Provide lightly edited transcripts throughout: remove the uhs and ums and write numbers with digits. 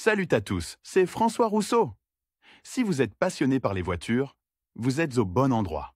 Salut à tous, c'est François Rousseau. Si vous êtes passionné par les voitures, vous êtes au bon endroit.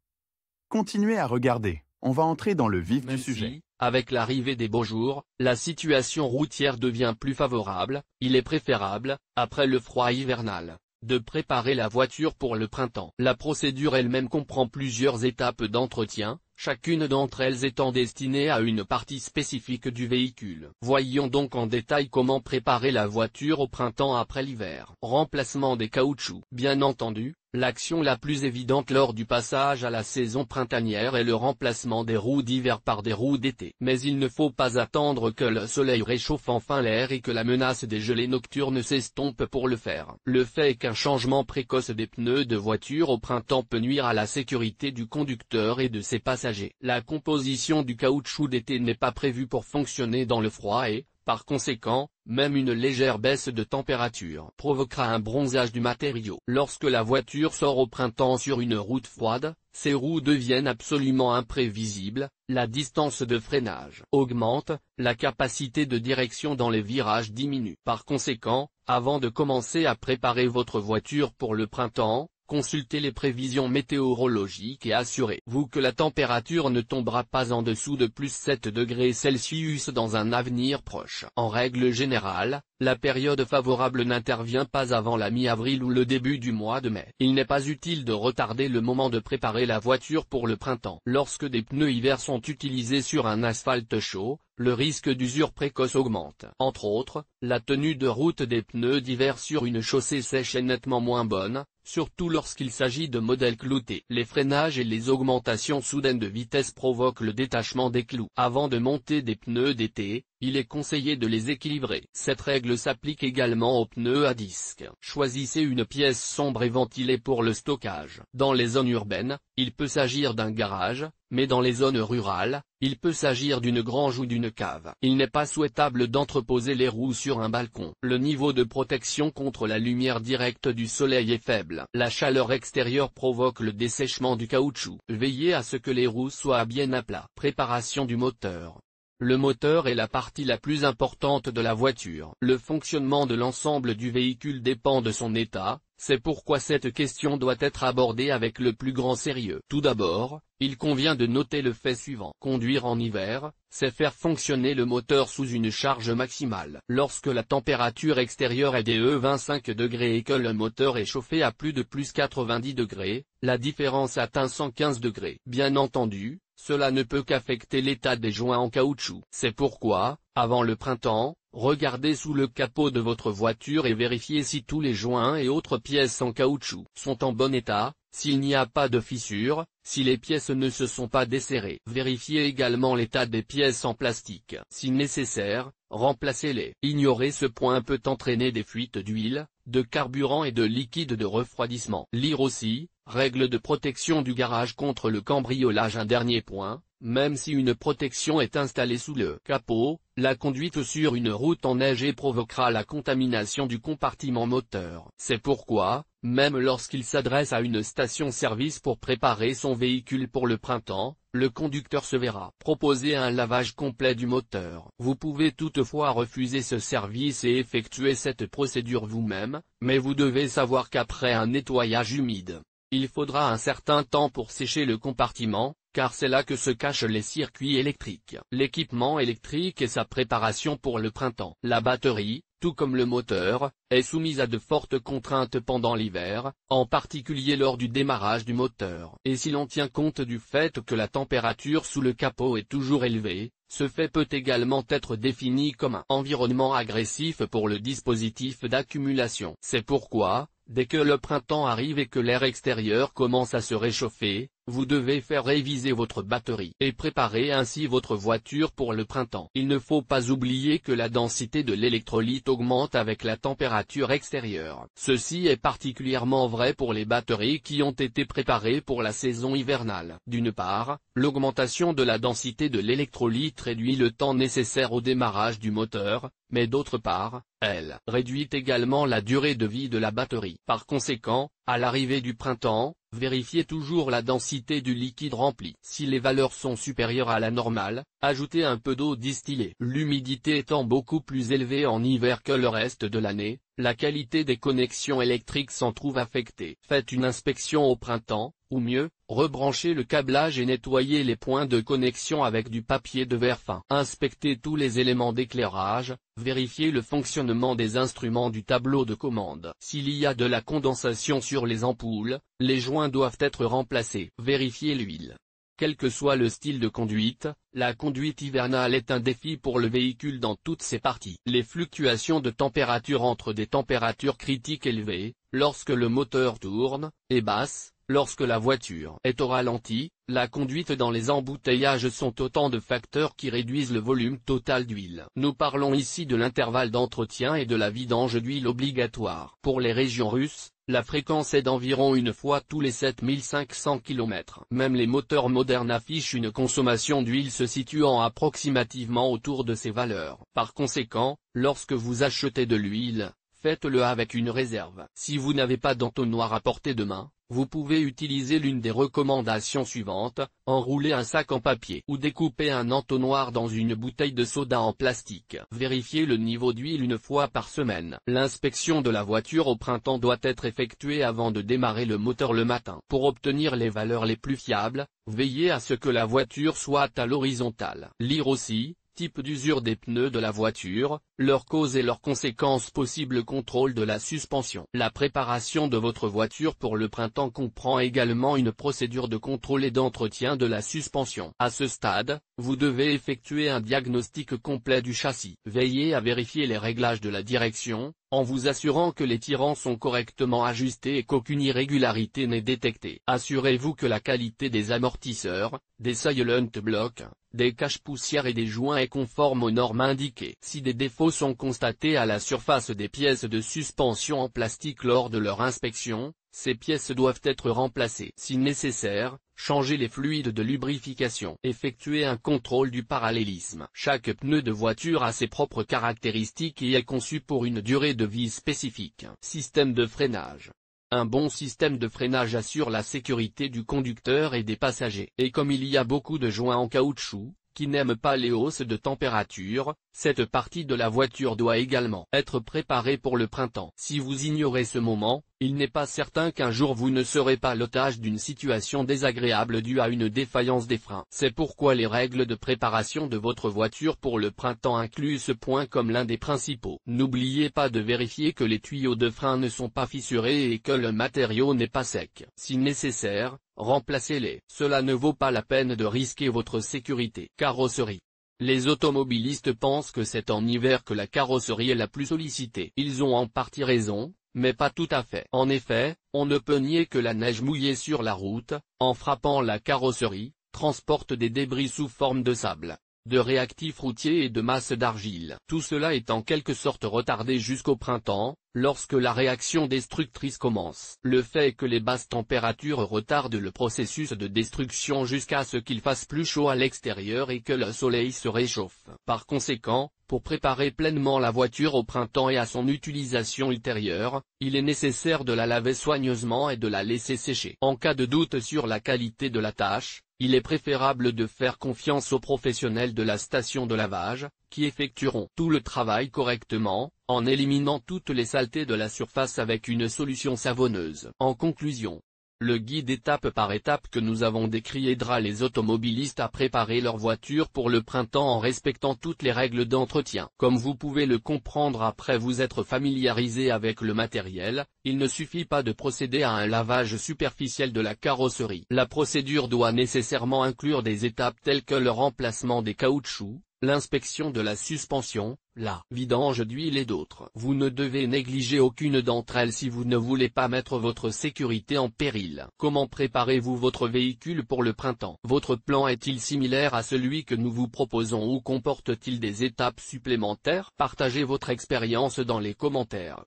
Continuez à regarder, on va entrer dans le vif du sujet. Si, avec l'arrivée des beaux jours, la situation routière devient plus favorable, il est préférable, après le froid hivernal, de préparer la voiture pour le printemps. La procédure elle-même comprend plusieurs étapes d'entretien, chacune d'entre elles étant destinée à une partie spécifique du véhicule. Voyons donc en détail comment préparer la voiture au printemps après l'hiver. Remplacement des caoutchoucs. Bien entendu, l'action la plus évidente lors du passage à la saison printanière est le remplacement des roues d'hiver par des roues d'été. Mais il ne faut pas attendre que le soleil réchauffe enfin l'air et que la menace des gelées nocturnes s'estompe pour le faire. Le fait est qu'un changement précoce des pneus de voiture au printemps peut nuire à la sécurité du conducteur et de ses passagers. La composition du caoutchouc d'été n'est pas prévue pour fonctionner dans le froid et, par conséquent, même une légère baisse de température provoquera un bronzage du matériau. Lorsque la voiture sort au printemps sur une route froide, ses roues deviennent absolument imprévisibles, la distance de freinage augmente, la capacité de direction dans les virages diminue. Par conséquent, avant de commencer à préparer votre voiture pour le printemps, consultez les prévisions météorologiques et assurez-vous que la température ne tombera pas en dessous de plus 7 degrés Celsius dans un avenir proche. En règle générale, la période favorable n'intervient pas avant la mi-avril ou le début du mois de mai. Il n'est pas utile de retarder le moment de préparer la voiture pour le printemps. Lorsque des pneus hiver sont utilisés sur un asphalte chaud, le risque d'usure précoce augmente. Entre autres, la tenue de route des pneus d'hiver sur une chaussée sèche est nettement moins bonne, surtout lorsqu'il s'agit de modèles cloutés. Les freinages et les augmentations soudaines de vitesse provoquent le détachement des clous. Avant de monter des pneus d'été, il est conseillé de les équilibrer. Cette règle s'applique également aux pneus à disque. Choisissez une pièce sombre et ventilée pour le stockage. Dans les zones urbaines, il peut s'agir d'un garage, mais dans les zones rurales, il peut s'agir d'une grange ou d'une cave. Il n'est pas souhaitable d'entreposer les roues sur un balcon. Le niveau de protection contre la lumière directe du soleil est faible. La chaleur extérieure provoque le dessèchement du caoutchouc. Veillez à ce que les roues soient bien à plat. Préparation du moteur. Le moteur est la partie la plus importante de la voiture. Le fonctionnement de l'ensemble du véhicule dépend de son état, c'est pourquoi cette question doit être abordée avec le plus grand sérieux. Tout d'abord, il convient de noter le fait suivant. Conduire en hiver, c'est faire fonctionner le moteur sous une charge maximale. Lorsque la température extérieure est des 25 degrés et que le moteur est chauffé à plus 90 degrés, la différence atteint 115 degrés. Bien entendu, cela ne peut qu'affecter l'état des joints en caoutchouc. C'est pourquoi, avant le printemps, regardez sous le capot de votre voiture et vérifiez si tous les joints et autres pièces en caoutchouc sont en bon état, s'il n'y a pas de fissures, si les pièces ne se sont pas desserrées. Vérifiez également l'état des pièces en plastique. Si nécessaire, remplacez-les. Ignorer ce point peut entraîner des fuites d'huile, de carburant et de liquide de refroidissement. Lire aussi, règle de protection du garage contre le cambriolage. Un dernier point. Même si une protection est installée sous le capot, la conduite sur une route enneigée provoquera la contamination du compartiment moteur. C'est pourquoi, même lorsqu'il s'adresse à une station-service pour préparer son véhicule pour le printemps, le conducteur se verra proposer un lavage complet du moteur. Vous pouvez toutefois refuser ce service et effectuer cette procédure vous-même, mais vous devez savoir qu'après un nettoyage humide, il faudra un certain temps pour sécher le compartiment, car c'est là que se cachent les circuits électriques. L'équipement électrique et sa préparation pour le printemps. La batterie, tout comme le moteur, est soumise à de fortes contraintes pendant l'hiver, en particulier lors du démarrage du moteur. Et si l'on tient compte du fait que la température sous le capot est toujours élevée, ce fait peut également être défini comme un environnement agressif pour le dispositif d'accumulation. C'est pourquoi, dès que le printemps arrive et que l'air extérieur commence à se réchauffer, vous devez faire réviser votre batterie et préparer ainsi votre voiture pour le printemps. Il ne faut pas oublier que la densité de l'électrolyte augmente avec la température extérieure. Ceci est particulièrement vrai pour les batteries qui ont été préparées pour la saison hivernale. D'une part, l'augmentation de la densité de l'électrolyte réduit le temps nécessaire au démarrage du moteur, mais d'autre part, elle réduit également la durée de vie de la batterie. Par conséquent, à l'arrivée du printemps, Vérifiez toujours la densité du liquide rempli. Si les valeurs sont supérieures à la normale, ajoutez un peu d'eau distillée. L'humidité étant beaucoup plus élevée en hiver que le reste de l'année, la qualité des connexions électriques s'en trouve affectée. Faites une inspection au printemps, ou mieux, rebranchez le câblage et nettoyez les points de connexion avec du papier de verre fin. Inspectez tous les éléments d'éclairage, vérifiez le fonctionnement des instruments du tableau de commande. S'il y a de la condensation sur les ampoules, les joints doivent être remplacés. Vérifiez l'huile. Quel que soit le style de conduite, la conduite hivernale est un défi pour le véhicule dans toutes ses parties. Les fluctuations de température entre des températures critiques élevées, lorsque le moteur tourne, et basses, lorsque la voiture est au ralenti, la conduite dans les embouteillages sont autant de facteurs qui réduisent le volume total d'huile. Nous parlons ici de l'intervalle d'entretien et de la vidange d'huile obligatoire. Pour les régions russes, la fréquence est d'environ une fois tous les 7500 km. Même les moteurs modernes affichent une consommation d'huile se situant approximativement autour de ces valeurs. Par conséquent, lorsque vous achetez de l'huile, faites-le avec une réserve. Si vous n'avez pas d'entonnoir à portée de main, vous pouvez utiliser l'une des recommandations suivantes: enrouler un sac en papier ou découper un entonnoir dans une bouteille de soda en plastique. Vérifiez le niveau d'huile une fois par semaine. L'inspection de la voiture au printemps doit être effectuée avant de démarrer le moteur le matin. Pour obtenir les valeurs les plus fiables, veillez à ce que la voiture soit à l'horizontale. Lire aussi: type d'usure des pneus de la voiture, leurs causes et leurs conséquences possibles, contrôle de la suspension. La préparation de votre voiture pour le printemps comprend également une procédure de contrôle et d'entretien de la suspension. À ce stade, vous devez effectuer un diagnostic complet du châssis. Veillez à vérifier les réglages de la direction, en vous assurant que les tirants sont correctement ajustés et qu'aucune irrégularité n'est détectée. Assurez-vous que la qualité des amortisseurs, des silent blocks, des caches-poussières et des joints est conforme aux normes indiquées. Si des défauts sont constatés à la surface des pièces de suspension en plastique lors de leur inspection, ces pièces doivent être remplacées. Si nécessaire, changez les fluides de lubrification. Effectuez un contrôle du parallélisme. Chaque pneu de voiture a ses propres caractéristiques et est conçu pour une durée de vie spécifique. Système de freinage. Un bon système de freinage assure la sécurité du conducteur et des passagers. Et comme il y a beaucoup de joints en caoutchouc, qui n'aiment pas les hausses de température, cette partie de la voiture doit également être préparée pour le printemps. Si vous ignorez ce moment, il n'est pas certain qu'un jour vous ne serez pas l'otage d'une situation désagréable due à une défaillance des freins. C'est pourquoi les règles de préparation de votre voiture pour le printemps incluent ce point comme l'un des principaux. N'oubliez pas de vérifier que les tuyaux de frein ne sont pas fissurés et que le matériau n'est pas sec. Si nécessaire, remplacez-les. Cela ne vaut pas la peine de risquer votre sécurité. Carrosserie. Les automobilistes pensent que c'est en hiver que la carrosserie est la plus sollicitée. Ils ont en partie raison, mais pas tout à fait. En effet, on ne peut nier que la neige mouillée sur la route, en frappant la carrosserie, transporte des débris sous forme de sable, de réactifs routiers et de masse d'argile. Tout cela est en quelque sorte retardé jusqu'au printemps, lorsque la réaction destructrice commence. Le fait que les basses températures retardent le processus de destruction jusqu'à ce qu'il fasse plus chaud à l'extérieur et que le soleil se réchauffe. Par conséquent, pour préparer pleinement la voiture au printemps et à son utilisation ultérieure, il est nécessaire de la laver soigneusement et de la laisser sécher. En cas de doute sur la qualité de la tâche, il est préférable de faire confiance aux professionnels de la station de lavage, qui effectueront tout le travail correctement, en éliminant toutes les saletés de la surface avec une solution savonneuse. En conclusion, le guide étape par étape que nous avons décrit aidera les automobilistes à préparer leur voiture pour le printemps en respectant toutes les règles d'entretien. Comme vous pouvez le comprendre après vous être familiarisé avec le matériel, il ne suffit pas de procéder à un lavage superficiel de la carrosserie. La procédure doit nécessairement inclure des étapes telles que le remplacement des caoutchoucs, l'inspection de la suspension, la vidange d'huile et d'autres. Vous ne devez négliger aucune d'entre elles si vous ne voulez pas mettre votre sécurité en péril. Comment préparez-vous votre véhicule pour le printemps? Votre plan est-il similaire à celui que nous vous proposons ou comporte-t-il des étapes supplémentaires? Partagez votre expérience dans les commentaires.